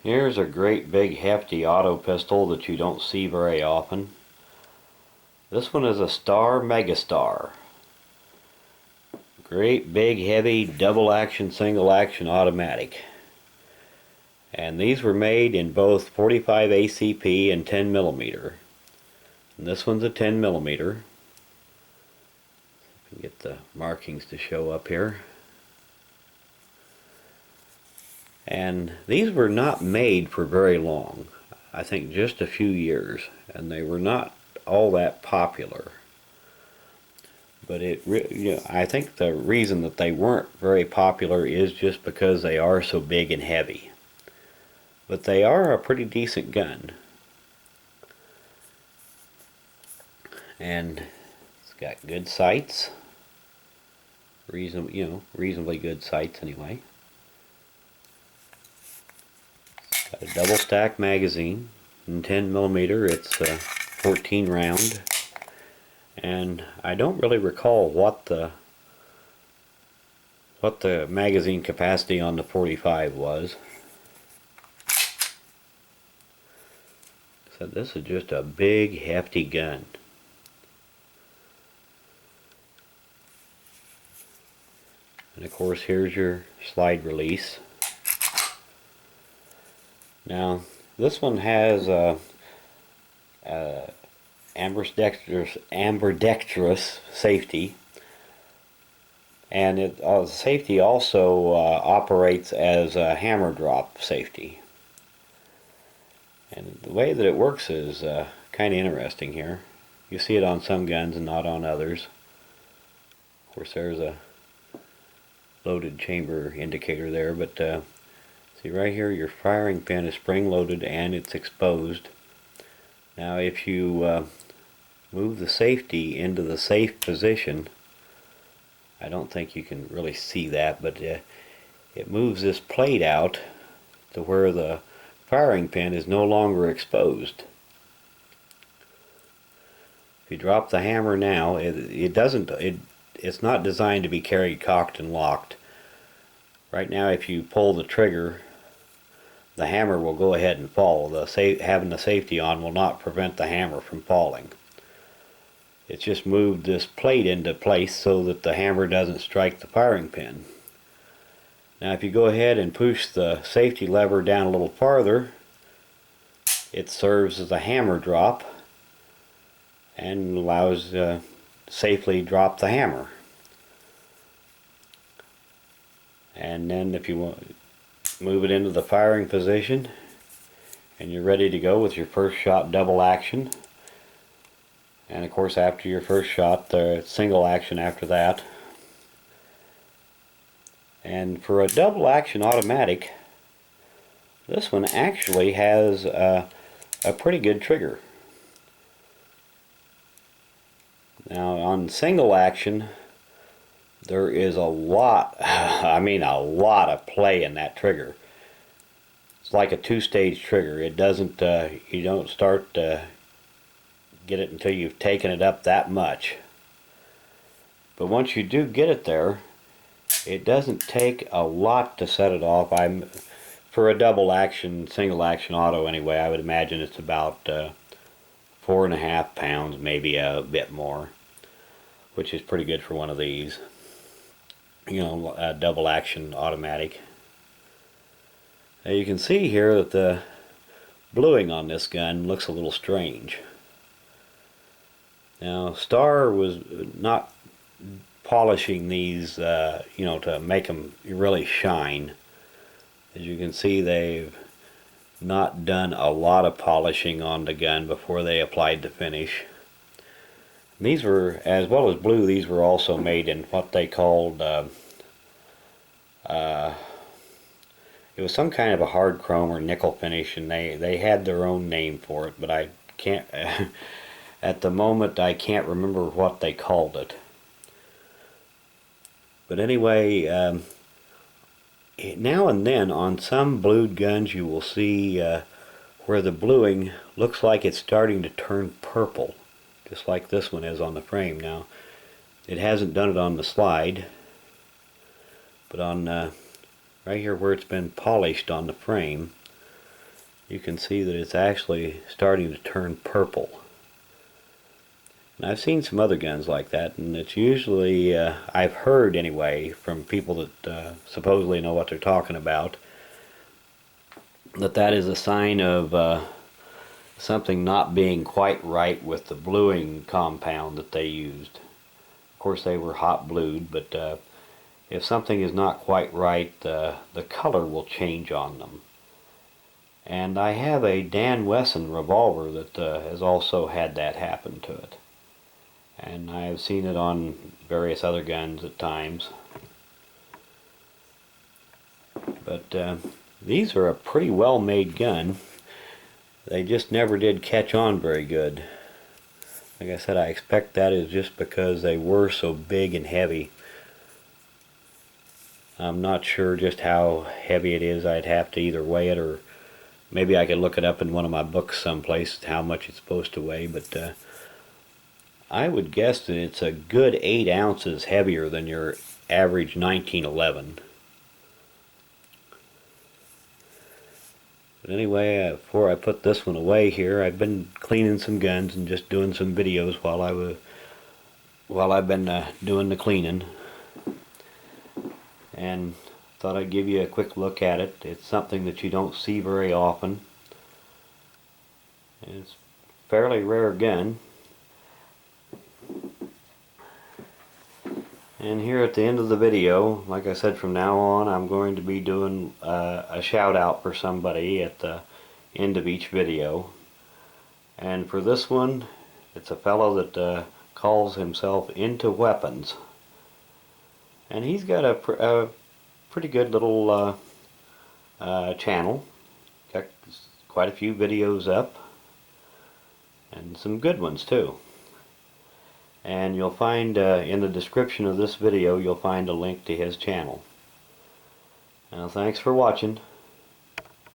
Here's a great big hefty auto pistol that you don't see very often. This one is a MegaStar. Great big heavy double action single action automatic. And these were made in both 45 ACP and 10 millimeter. And this one's a 10 millimeter. Get the markings to show up here. And these were not made for very long. I think just a few years, and they were not all that popular. But I think the reason that they weren't very popular is just because they are so big and heavy. But they are a pretty decent gun. And it's got good sights. Reasonably good sights anyway. Got a double stack magazine. In 10 millimeter, it's 14 round. And I don't really recall what the magazine capacity on the 45 was. So this is just a big hefty gun. And of course, here's your slide release. Now this one has ambidextrous safety, and safety also operates as a hammer drop safety. And the way that it works is kind of interesting here. You see it on some guns and not on others. Of course, there's a loaded chamber indicator there, but see right here, your firing pin is spring loaded and it's exposed. Now if you move the safety into the safe position, I don't think you can really see that, but it moves this plate out to where the firing pin is no longer exposed. If you drop the hammer now, it's not designed to be carried cocked and locked. Right now, if you pull the trigger, the hammer will go ahead and fall. Having the safety on will not prevent the hammer from falling. It's just moved this plate into place so that the hammer doesn't strike the firing pin. Now if you go ahead and push the safety lever down a little farther, it serves as a hammer drop and allows safely drop the hammer. And then if you want, move it into the firing position and you're ready to go with your first shot double action. And of course, after your first shot, the single action after that. And for a double action automatic, this one actually has a pretty good trigger. Now on single action, there is a lot, I mean a lot of play in that trigger. It's like a two-stage trigger. It doesn't, you don't start to get it until you've taken it up that much. But once you do get it there, it doesn't take a lot to set it off. For a double action, single action auto anyway, I would imagine it's about 4.5 pounds, maybe a bit more, which is pretty good for one of these. You know, a double action automatic. Now you can see here that the bluing on this gun looks a little strange. Now Star was not polishing these, to make them really shine. As you can see, they've not done a lot of polishing on the gun before they applied the finish. These were, as well as blue, these were also made in what they called, it was some kind of a hard chrome or nickel finish, and they had their own name for it, but I can't, at the moment I can't remember what they called it. But anyway, now and then on some blued guns you will see where the bluing looks like it's starting to turn purple, just like this one is on the frame. Now it hasn't done it on the slide, but on right here where it's been polished on the frame, you can see that it's actually starting to turn purple. And I've seen some other guns like that, and it's usually, I've heard anyway, from people that supposedly know what they're talking about, that is a sign of something not being quite right with the bluing compound that they used. Of course, they were hot blued, but if something is not quite right, the color will change on them. And I have a Dan Wesson revolver that has also had that happen to it. And I have seen it on various other guns at times. But these are a pretty well made gun. They just never did catch on very good. Like I said, I expect that is just because they were so big and heavy. I'm not sure just how heavy it is. I'd have to either weigh it, or maybe I could look it up in one of my books someplace how much it's supposed to weigh, but I would guess that it's a good 8 ounces heavier than your average 1911. But anyway, before I put this one away here, I've been cleaning some guns and just doing some videos while I've been doing the cleaning. And thought I'd give you a quick look at it. It's something that you don't see very often. It's a fairly rare gun. And here at the end of the video, like I said, from now on I'm going to be doing a shout out for somebody at the end of each video. And for this one, it's a fellow that calls himself Into Weapons. And he's got a pretty good little channel. Got quite a few videos up, and some good ones too. And you'll find in the description of this video, you'll find a link to his channel. Now, thanks for watching.